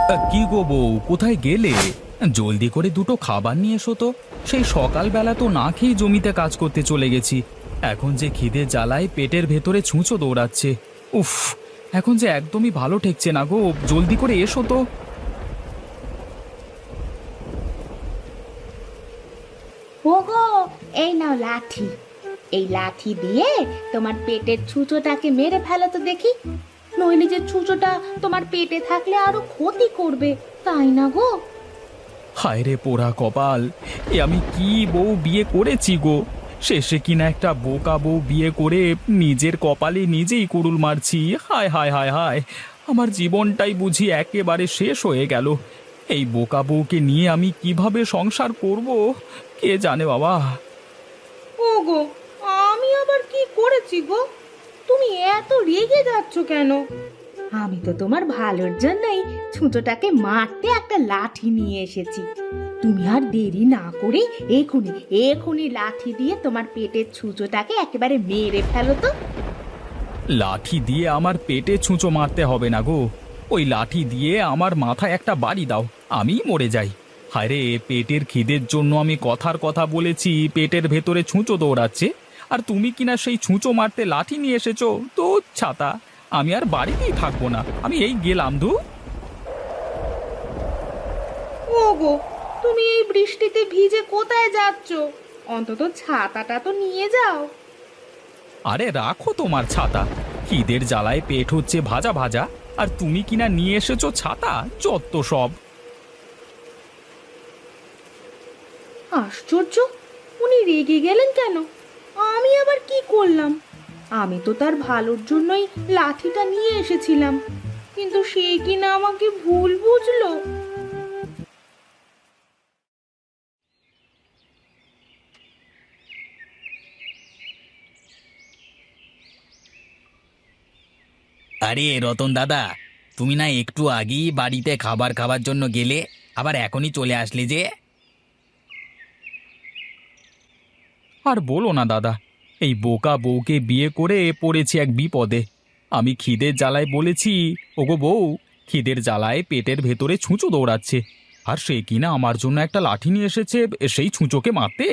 কি গো বউ, কোথায় গেলে? জলদি করে দুটো খাবার নিয়ে এসো তো। সেই সকালবেলা তো না খেয়ে জমিতে কাজ করতে চলে গেছি। এখন যে খিদে জ্বালায় পেটের ভেতরে ছুঁচো দৌড়াচ্ছে। উফ, এখন যে একদমই ভালো ঠেকছে না গো, জলদি করে এসো তো। ওগো, এই নাও লাঠি। এই লাঠি দিয়ে তোমার পেটের ছুঁচোটাকে মেরে ফেলো তো দেখি। নইলে যে ছুঁচোটা তোমার পেটে থাকলে আরো ক্ষতি করবে, তাই না গো? হায় রে পোড়া কপাল, এ আমি কি বউ বিয়ে করেছি গো! শেষে কিনা একটা বোকা বউ বিয়ে করে নিজের কপালে নিজেই কুড়ুল মারছি। হায় হায় হায় হায়, আমার জীবনটাই বুঝি একেবারে শেষ হয়ে গেল। এই বোকা বউকে নিয়ে আমি কিভাবে সংসার করব, কে জানে বাবা। ওগো, আমি আবার কি করেছি গো? তুমি এত রেগে যাচ্ছ কেন? আমি তো তোমার ভালোর জন্যই ছুঁচোটাকে মারতে একটা লাঠি নিয়ে এসেছি। তুমি আর দেরি না করে এখুনি এখুনি লাঠি দিয়ে তোমার পেটের ছুঁচোটাকে একেবারে মেরে ফেলো তো। লাঠি দিয়ে আমার পেটে ছুঁচো মারতে হবে না গো। ওই লাঠি দিয়ে আমার মাথায় একটা বাড়ি দাও, আমি মরে যাই। হায় রে, পেটের খিদের জন্য আমি কথার কথা বলেছি, পেটের ভেতরে ছুঁচো দৌড়াচ্ছে, আর তুমি কিনা সেই ছুঁচো মারতে লাঠি নিয়ে এসেছো। তো ছাতা, আমি আর বাড়িতেই থাকবো না, আমি এই গেলাম ধু। ওগো, তুমি এই বৃষ্টিতে ভিজে কোথায় যাচ্ছ? অন্তত ছাতাটা তো নিয়ে যাও। আরে রাখো তোমার ছাতা, খিদের জ্বালায় পেট হচ্ছে ভাজা ভাজা, আর তুমি কিনা নিয়ে এসেছো ছাতা, চত্ব সব। আশ্চর্য, উনি রেগে গেলেন কেন? আমি আবার কি করলাম? আমি তো তার ভালোর জন্যই লাঠিটা নিয়ে এসেছিলাম, কিন্তু সে কিনা আমাকে ভুল বুঝলো। আরে রতন দাদা, তুমি না একটু আগেই বাড়িতে খাবার খাবার জন্য গেলে, আবার এখনই চলে আসলে যে? আর বলো না দাদা, এই বোকা বউকে বিয়ে করে পড়েছি এক বিপদে। আমি খিদের জ্বালায় বলেছি, ওগো বউ, খিদের জ্বালায় পেটের ভেতরে ছুঁচো দৌড়াচ্ছে, আর সে কিনা আমার জন্য একটা লাঠি নিয়ে এসেছে সেই ছুঁচোকে মারতে।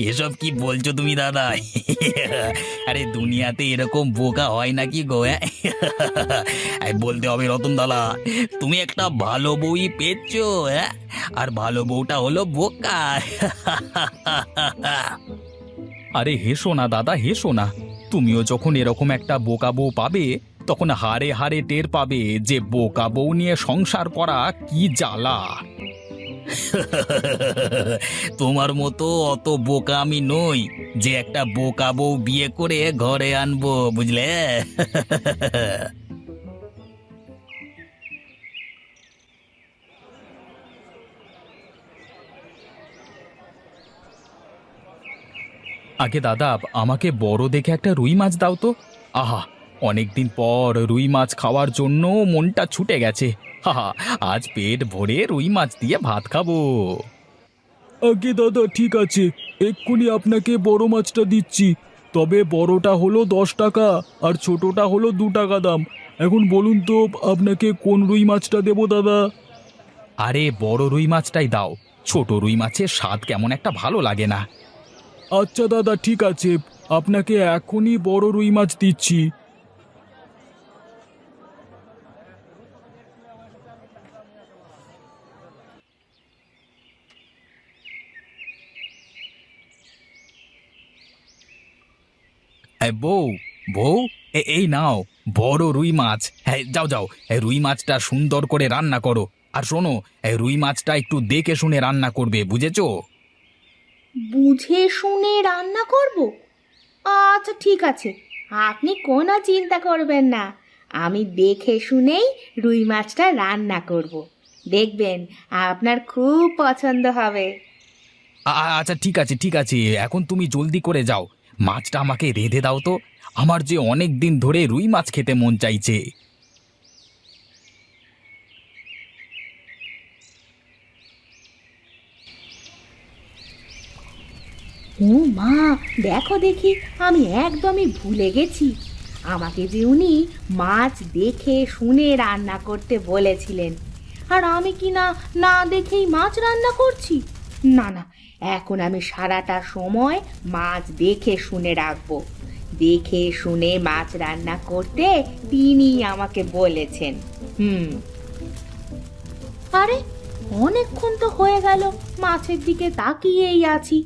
এসব কি বলছো তুমি দাদা? আরে দুনিয়াতে এরকম বোকা হয় নাকি গো? বলতে হবে রতন দাদা, তুমি একটা ভালো বউই পেয়েছো, হ্যাঁ? আর ভালো বউটা হলো বোকা। আরে হেসো না দাদা, হেসো না। তুমিও যখন এরকম একটা বোকা বউ পাবে, তখন হাড়ে হাড়ে টের পাবে যে বোকা বউ নিয়ে সংসার করা কি জ্বালা। তোমার মতো অত বোকা আমি নই যে একটা বোকা বউ বিয়ে করে ঘরে আনবো, বুঝলে? আগে দাদা, আমাকে বড় দেখে একটা রুই মাছ দাও তো। আহা, অনেকদিন পর রুই মাছ খাওয়ার জন্য মনটা ছুটে গেছে। হাহা, আজ পেট ভরে রুই মাছ দিয়ে ভাত খাবো। আগে দাদা, ঠিক আছে, এক্ষুনি আপনাকে বড় মাছটা দিচ্ছি। তবে বড়টা হলো 10 টাকা আর ছোটটা হলো 2 টাকা দাম। এখন বলুন তো আপনাকে কোন রুই মাছটা দেবো দাদা? আরে বড় রুই মাছটাই দাও, ছোট রুই মাছের স্বাদ কেমন একটা ভালো লাগে না। আচ্ছা দাদা, ঠিক আছে, আপনাকে এখনই বড় রুই মাছ দিচ্ছি। বউ, বউ, এই নাও বড় রুই মাছ। হ্যাঁ, যাও যাও, রুই মাছটা সুন্দর করে রান্না করো। আর শোনো, রুই মাছটা একটু দেখে শুনে রান্না করবে, বুঝেছো? বুঝে শুনে রান্না করব? আচ্ছা ঠিক আছে, আপনি কোনো চিন্তা করবেন না। আমি দেখে শুনেই রুই মাছটা রান্না করব। দেখবেন আপনার খুব পছন্দ হবে। আচ্ছা ঠিক আছে, ঠিক আছে, এখন তুমি জলদি করে যাও, মাছটা আমাকে রেঁধে দাও তো। আমার যে অনেক দিন ধরে রুই মাছ খেতে মন চাইছে। ও মা, দেখো দেখি, আমি একদমই ভুলে গেছি। আমাকে যে উনি মাছ দেখে শুনে রান্না করতে বলেছিলেন, আর আমি কি না না দেখেই মাছ রান্না করছি? না না, এখন আমি সারাটা সময় মাছ দেখে শুনে রাখবো। দেখে শুনে মাছ রান্না করতে তিনি আমাকে বলেছেন। আরে অনেকক্ষণ তো হয়ে গেল মাছের দিকে তাকিয়েই আছি,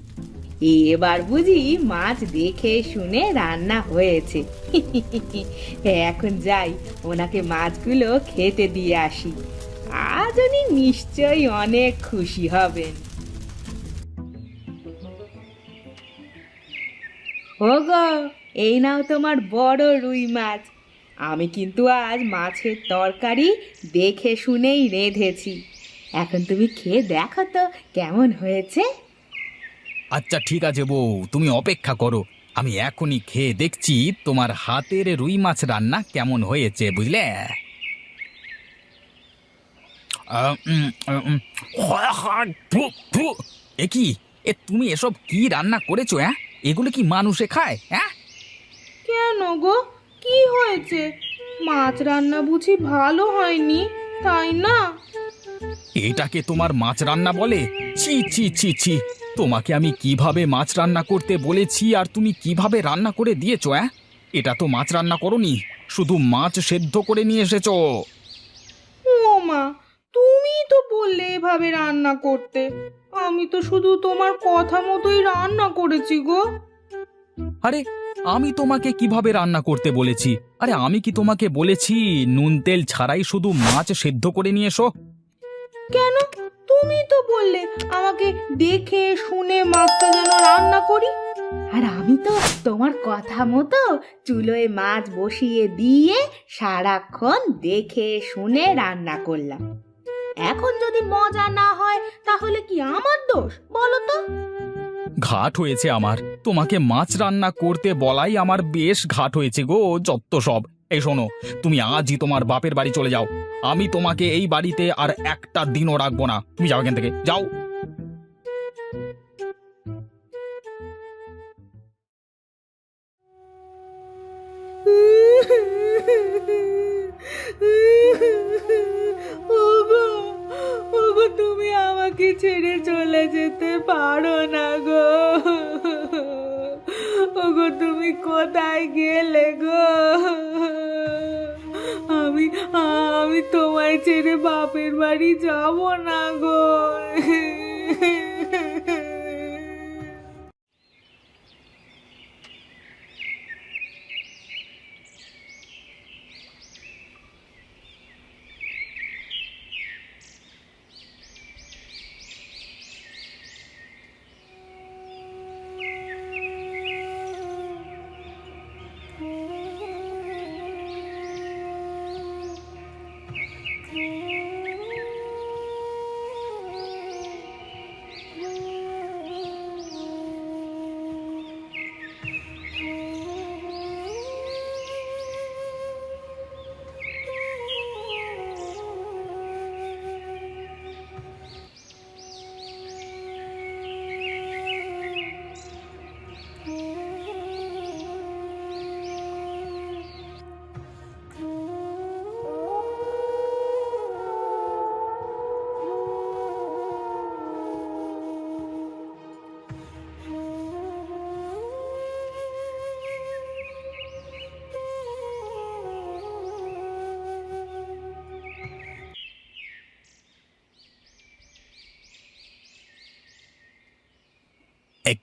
এবার বুঝি মাছ দেখে শুনে রান্না হয়েছে। এখন যাই, ওনাকে মাছগুলো খেতে দিয়ে আসি। আজ উনি নিশ্চয়ই অনেক খুশি হবেন। ওগো, এই নাও তোমার বড় রুই মাছ। আমি কিন্তু আজ মাছের তরকারি দেখে শুনেই রেঁধেছি। এখন তুমি খেয়ে দেখো তো কেমন হয়েছে। আচ্ছা ঠিক আছে বউ, তুমি অপেক্ষা করো, আমি এখনই খেয়ে দেখছি তোমার হাতের রুই মাছ রান্না কেমন হয়েছে, বুঝলে? এ কি, তুমি এসব কি রান্না করেছো? হ্যাঁ, এগুলো কি মানুষে খায়? হ্যাঁ, কেন গো, কি হয়েছে? মাছ রান্না বুঝি ভালো হয়নি, তাই না? এটাকে তোমার মাছ রান্না বলে? ছি ছি ছি ছি, তোমাকে আমি কিভাবে মাছ রান্না করতে বলেছি আর তুমি কিভাবে রান্না করে দিয়েছো? হ্যাঁ, এটা তো মাছ রান্না করোনি, শুধু মাছ সেদ্ধ করে নিয়ে এসেছো। ও মা, তুমি তো বললে এভাবে রান্না করতে। আমি তো শুধু তোমার কথা মতোই রান্না করেছি গো। আরে আমি তোমাকে কিভাবে রান্না করতে বলেছি? আরে আমি কি তোমাকে বলেছি নুন তেল ছাড়াই শুধু মাছ সেদ্ধ করে নিয়ে এসো? কেন, তুমি তো বললে আমাকে দেখে শুনে মাছটা যেন রান্না করি। আর আমি তো তোমার কথা মতো চুলোয় মাছ বসিয়ে দিয়ে সারাক্ষণ দেখে শুনে রান্না করলাম। এখন যদি মজা না হয় তাহলে কি আমার দোষ বলো তো? ঘাট হয়েছে আমার, তোমাকে মাছ রান্না করতে বলাই আমার বেশ ঘাট হয়েছে গো, যত সব। এই শোনো, তুমি আজই তোমার বাপের বাড়ি চলে যাও, আমি তোমাকে এই বাড়িতে আর একটা দিনও রাখবো না। তুমি যাও এখান থেকে, যাও। ওগো, ওগো, তুমি আমাকে ছেড়ে চলে যেতে পারো না গো। ওগো, তুমি কোথায় গেলে গো? আমি আমি তোমায় ছেড়ে বাপের বাড়ি যাব না গো।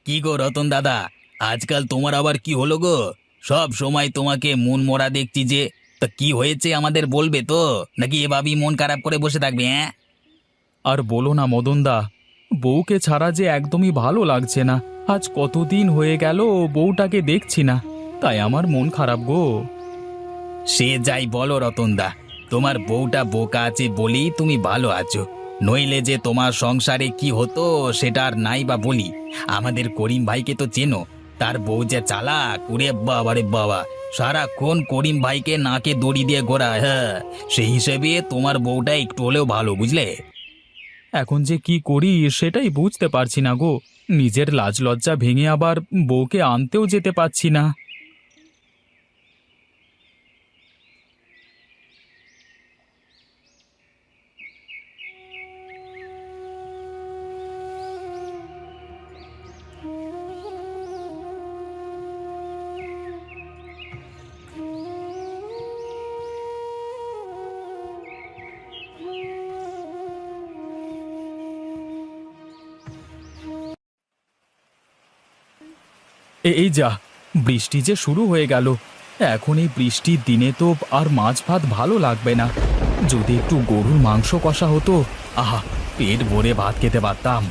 কি গো রতন দাদা, আজকাল তোমার আবার কি হলো গো? সব সময় তোমাকে মন মরা দেখছি যে। তা কি হয়েছে আমাদের বলবে তো, নাকি এভাবেই মন খারাপ করে বসে থাকবে? হ্যাঁ, আর বলো না মদনদা, বউকে ছাড়া যে একদমই ভালো লাগছে না। আজ কতদিন হয়ে গেল বউটাকে দেখছি না, তাই আমার মন খারাপ গো। সে যাই বলো রতনদা, তোমার বউটা বোকা আছে বলেই তুমি ভালো আছো, নইলে যে তোমার সংসারে কি হতো সেটা আর নাই বা বলি। আমাদের করিম ভাইকে তো চেনো, তার বউ যে চালাক, ওরে বাবা রে বাবা, সারাক্ষণ করিম ভাইকে নাকে দড়ি দিয়ে ঘোরায়। হ্যাঁ, সেই হিসেবে তোমার বউটা একটু হলেও ভালো, বুঝলে? এখন যে কি করি সেটাই বুঝতে পারছি না গো। নিজের লাজ লজ্জা ভেঙে আবার বউকে আনতেও যেতে পারছি না। এই যা, বৃষ্টি যে শুরু হয়ে গেল। এখন এই বৃষ্টির দিনে তো আর মাছ ভাত ভালো লাগবে না। যদি একটু গরুর মাংস কষা হতো, আহা, পেট ভরে ভাত খেতে পারতাম।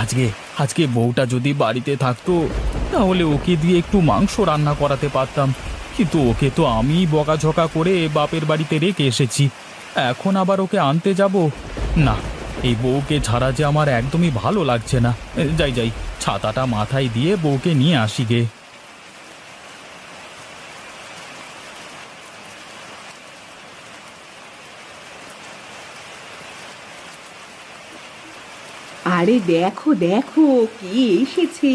আজকে আজকে বউটা যদি বাড়িতে থাকতো, তাহলে ওকে দিয়ে একটু মাংস রান্না করাতে পারতাম। কিন্তু ওকে তো আমি বকাঝকা করে বাপের বাড়িতে রেখে এসেছি। এখন আবার ওকে আনতে যাব? না, এই বউকে ছাড়া যে আমার একদমই ভালো লাগছে না। যাই যাই, ছাতাটা মাথায় দিয়ে বউকে নিয়ে আসি গে। আরে দেখো দেখো কে এসেছে,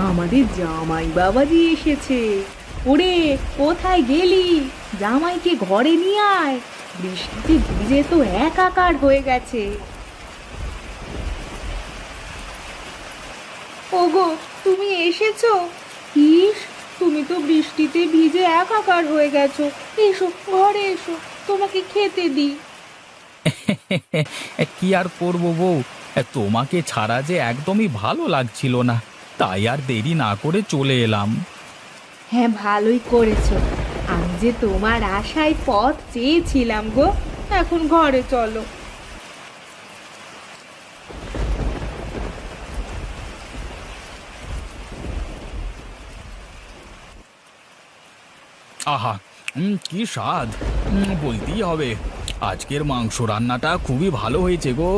আমাদের জামাই বাবাজি এসেছে। ওরে, কোথায় গেলি? জামাইকে ঘরে নিয়ে আয়, বৃষ্টিতে ভিজে তো একাকার হয়ে গেছে। ওগো, তুমি এসেছো? ইস, তুমি তো বৃষ্টিতে ভিজে একাকার হয়ে গেছো। এসো, ঘরে এসো, তোমাকে খেতে দিই। কি আর করবো বউ, তোমাকে ছাড়া যে একদমই ভালো লাগছিল না, তাই আর দেরি না করে চলে এলাম। হ্যাঁ, ভালোই করেছো। আমি যে তোমার আশায় পথ চেয়েছিলাম গো। এখন ঘরে চলো। আহা, কি স্বাদ! বলতেই হবে, আজকের মাংস রান্নাটা খুবই ভালো হয়েছে গো।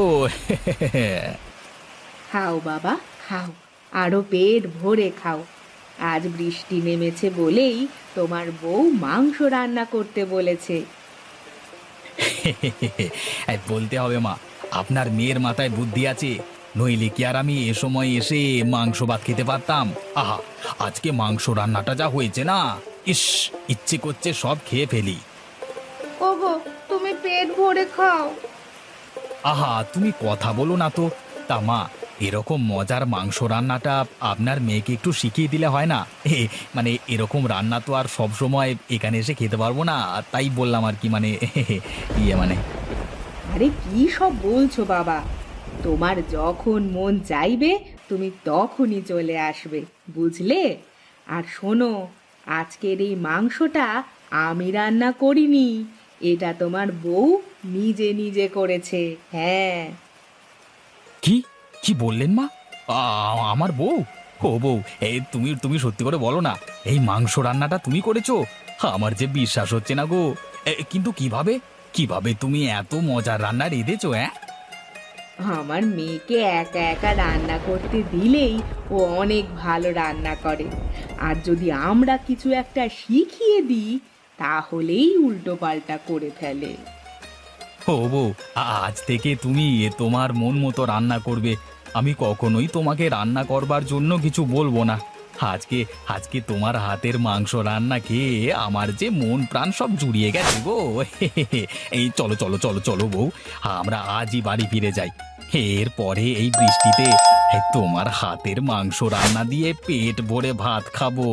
খাও বাবা, খাও, আরো পেট ভরে খাও। আজ বৃষ্টি নেমেছে বলেই তোমার বউ মাংস রান্না করতে বলেছে। বলতে হবে মা, আপনার মেয়ের মাথায় বুদ্ধি আছে, নইলে কি আর আমি এ সময় এসে মাংস ভাত খেতে পারতাম? আহা, আজকে মাংস রান্নাটা যা হয়েছে না, ইস, ইচ্ছে করছে সব খেয়ে ফেলি। ওগো, তুমি পেট ভরে খাও। আহা, তুমি কথা বলো না তো। তা মা, এরকম মজার মাংস রান্নাটা আপনার মেয়েকে একটু শিখিয়ে দিলে হয় না? মানে এরকম রান্না তো আর সব সময় এখানে এসে খেতে পারবো না, তাই বললাম আর কি, মানে মানে আরে কি সব বলছো বাবা? তোমার যখন মন চাইবে তুমি তখনই চলে আসবে, বুঝলে? আর শোনো, আজকের এই মাংসটা আমি রান্না করিনি, এটা তোমার বউ নিজে নিজে করেছে। হ্যাঁ। কি কি বললেন মা? আমার বউ? ও বউ, তুমি তুমি সত্যি করে বলো না, এই মাংস রান্নাটা তুমি করেছো? আমার যে বিশ্বাস হচ্ছে না গো। কিন্তু কিভাবে কিভাবে তুমি এত মজার রান্না রেঁধেছো? আমার মেয়েকে একা একা রান্না করতে দিলেই ও অনেক ভালো রান্না করে। আর যদি আমরা কিছু একটা শিখিয়ে দিই, তাহলেই উল্টো পাল্টা করে ফেলে। ও বউ, আজ থেকে তুমি তোমার মন মতো রান্না করবে। আমি কখনোই তোমাকে রান্না করবার জন্য কিছু বলবো না। আজকে আজকে তোমার হাতের মাংস রান্না খেয়ে আমার যে মন প্রাণ সব জুড়িয়ে গেছে গো। এই চলো চলো চলো চলো বউ, আমরা আজই বাড়ি ফিরে যাই। এরপরে এই বৃষ্টিতে তোমার হাতের মাংস রান্না দিয়ে পেট ভরে ভাত খাবো।